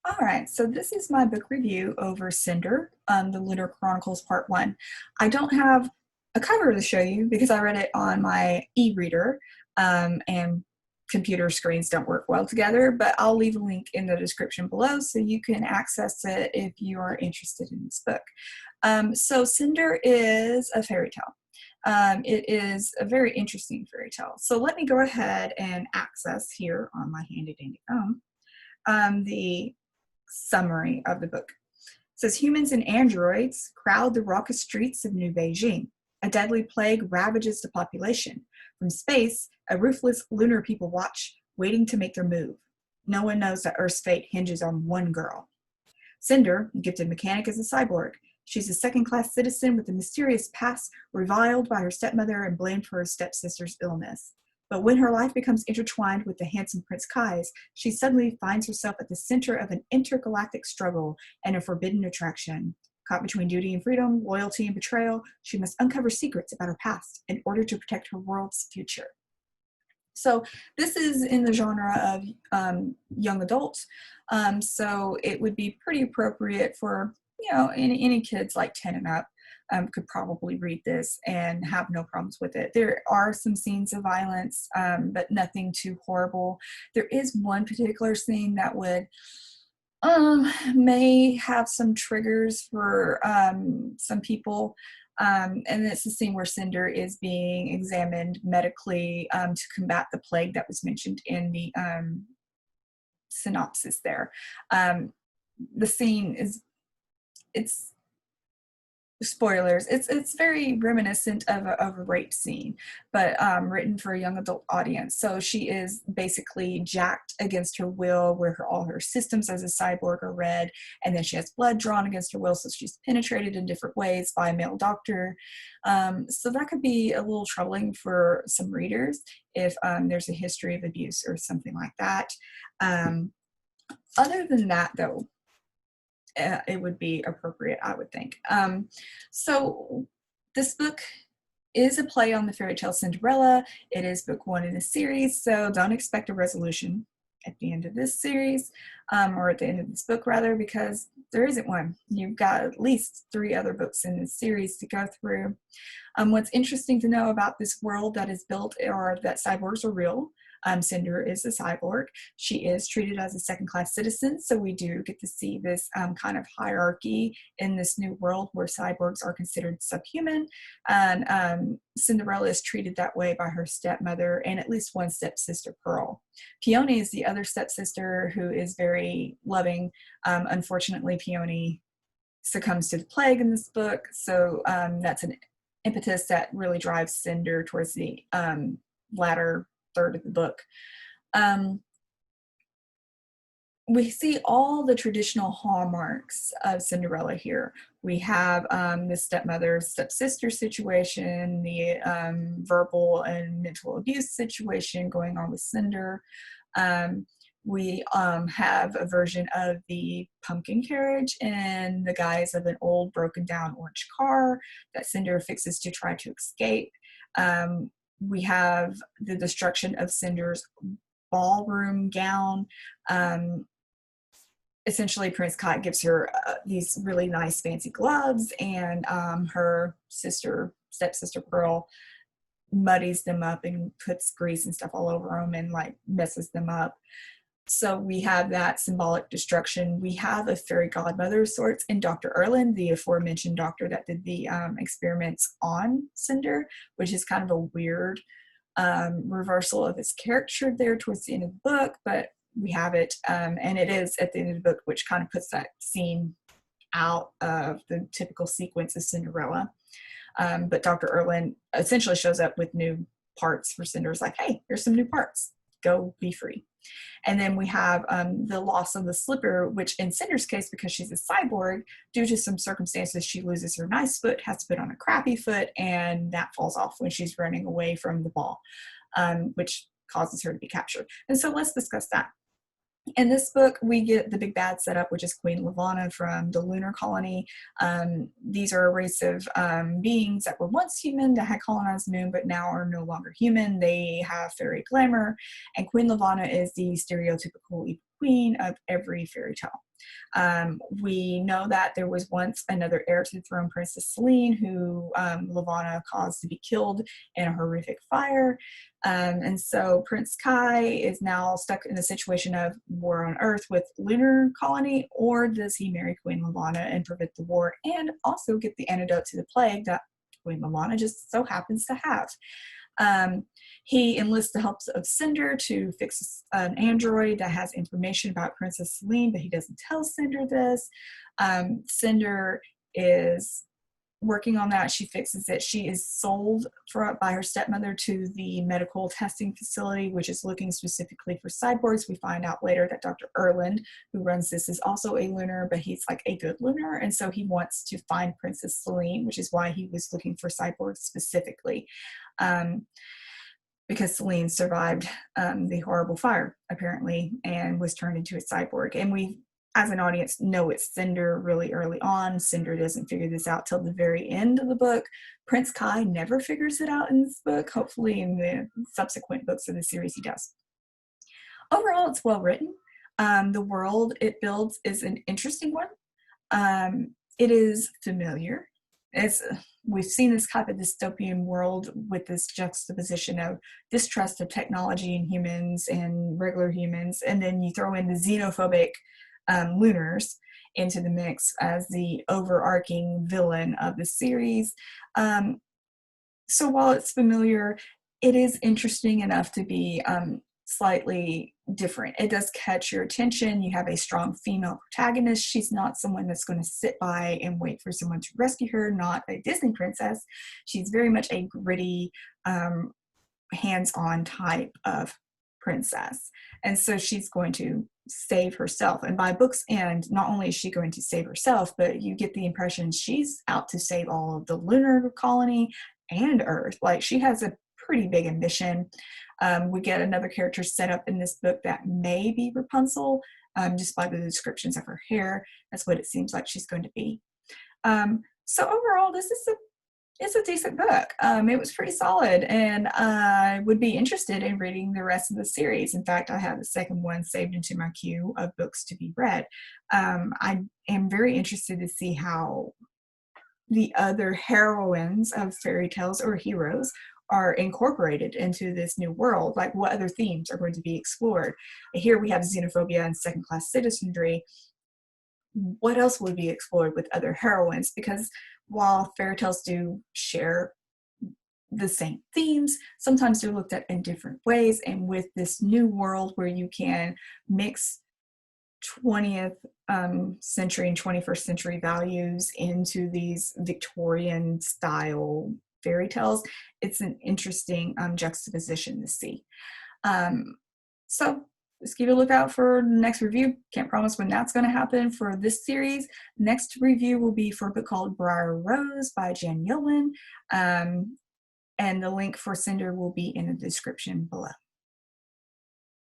All right, so this is my book review over Cinder, the Lunar Chronicles Part 1. I don't have a cover to show you because I read it on my e-reader, and computer screens don't work well together, but I'll leave a link in the description below so you can access it if you are interested in this book. So Cinder is a fairy tale. It is a very interesting fairy tale. So let me go ahead and access here on my handy dandy phone the summary of the book. It says humans and androids crowd the raucous streets of New Beijing. A deadly plague ravages the population. From space, a ruthless lunar people watch, waiting to make their move. No one knows that Earth's fate hinges on one girl. Cinder, a gifted mechanic, is a cyborg. She's a second-class citizen with a mysterious past, reviled by her stepmother and blamed for her stepsister's illness. But when her life becomes intertwined with the handsome Prince Kai's, she suddenly finds herself at the center of an intergalactic struggle and a forbidden attraction. Caught between duty and freedom, loyalty and betrayal, she must uncover secrets about her past in order to protect her world's future. So this is in the genre of young adults, so it would be pretty appropriate for, any kids like 10 and up. Could probably read this and have no problems with it. There are some scenes of violence, but nothing too horrible. There is one particular scene that would may have some triggers for some people, and it's the scene where Cinder is being examined medically to combat the plague that was mentioned in the synopsis there. The scene is, it's spoilers, it's very reminiscent of a rape scene, but written for a young adult audience. So she is basically jacked against her will, where all her systems as a cyborg are read, and then she has blood drawn against her will, so she's penetrated in different ways by a male doctor. So that could be a little troubling for some readers if there's a history of abuse or something like that. Other than that, though, it would be appropriate, I would think. So this book is a play on the fairy tale Cinderella. It is book 1 in a series, so don't expect a resolution at the end of this series, or at the end of this book rather, because there isn't one. You've got at least 3 other books in this series to go through. What's interesting to know about this world that is built are that cyborgs are real. Cinder is a cyborg. She is treated as a second-class citizen, so we do get to see this kind of hierarchy in this new world where cyborgs are considered subhuman, and Cinderella is treated that way by her stepmother and at least one stepsister, Pearl. Peony is the other stepsister who is very loving. Unfortunately, Peony succumbs to the plague in this book, so that's an impetus that really drives Cinder towards the latter third of the book. We see all the traditional hallmarks of Cinderella here. We have the stepmother stepsister situation, the verbal and mental abuse situation going on with Cinder. We have a version of the pumpkin carriage in the guise of an old broken down orange car that Cinder fixes to try to escape. We have the destruction of Cinder's ballroom gown. Essentially, Prince Kai gives her these really nice fancy gloves, and her stepsister Pearl, muddies them up and puts grease and stuff all over them and like messes them up. So we have that symbolic destruction. We have a fairy godmother of sorts in Dr. Erlin, the aforementioned doctor that did the experiments on Cinder, which is kind of a weird reversal of his character there towards the end of the book, but we have it, and it is at the end of the book, which kind of puts that scene out of the typical sequence of Cinderella. But Dr. Erlin essentially shows up with new parts for Cinder. It's like, hey, here's some new parts. Go be free. And then we have the loss of the slipper, which in Cinder's case, because she's a cyborg, due to some circumstances, she loses her nice foot, has to put on a crappy foot, and that falls off when she's running away from the ball, which causes her to be captured. And so let's discuss that. In this book, we get the big bad setup, which is Queen Levana from the Lunar colony. These are a race of beings that were once human, that had colonized the moon, but now are no longer human. They have fairy glamour, and Queen Levana is the stereotypical queen of every fairy tale. We know that there was once another heir to the throne, Princess Celine, who Levana caused to be killed in a horrific fire. And so Prince Kai is now stuck in the situation of war on Earth with Lunar colony, or does he marry Queen Levana and prevent the war and also get the antidote to the plague that Queen Levana just so happens to have? He enlists the help of Cinder to fix an android that has information about Princess Celine, but he doesn't tell Cinder this. Cinder is working on that. She fixes it. She is sold by her stepmother to the medical testing facility, which is looking specifically for cyborgs. We find out later that Dr. Erland, who runs this, is also a lunar, but he's like a good lunar. And so he wants to find Princess Celine, which is why he was looking for cyborgs specifically. Because Celine survived the horrible fire, apparently, and was turned into a cyborg. And we, as an audience, know it's Cinder really early on. Cinder doesn't figure this out till the very end of the book. Prince Kai never figures it out in this book. Hopefully in the subsequent books of the series he does. Overall, it's well written. The world it builds is an interesting one. It is familiar. We've seen this type of dystopian world with this juxtaposition of distrust of technology and humans and regular humans, and then you throw in the xenophobic Lunars into the mix as the overarching villain of the series. So while it's familiar, it is interesting enough to be slightly different. It does catch your attention. You have a strong female protagonist. She's not someone that's going to sit by and wait for someone to rescue her, not a Disney princess. She's very much a gritty, hands-on type of princess. And so she's going to save herself. And by book's end, not only is she going to save herself, but you get the impression she's out to save all of the lunar colony and Earth. Like, she has a pretty big ambition. We get another character set up in this book that may be Rapunzel, just by the descriptions of her hair. That's what it seems like she's going to be. So overall, it's a decent book. It was pretty solid, and I would be interested in reading the rest of the series. In fact, I have the second one saved into my queue of books to be read. I am very interested to see how the other heroines of fairy tales or heroes are incorporated into this new world. Like, what other themes are going to be explored? Here we have xenophobia and second-class citizenry. What else would be explored with other heroines? Because while fairy tales do share the same themes, sometimes they're looked at in different ways. And with this new world where you can mix 20th century and 21st century values into these Victorian style fairy tales, it's an interesting juxtaposition to see. So just keep a lookout for the next review. Can't promise when that's going to happen for this series. Next review will be for a book called Briar Rose by Jan Yolen. And the link for Cinder will be in the description below.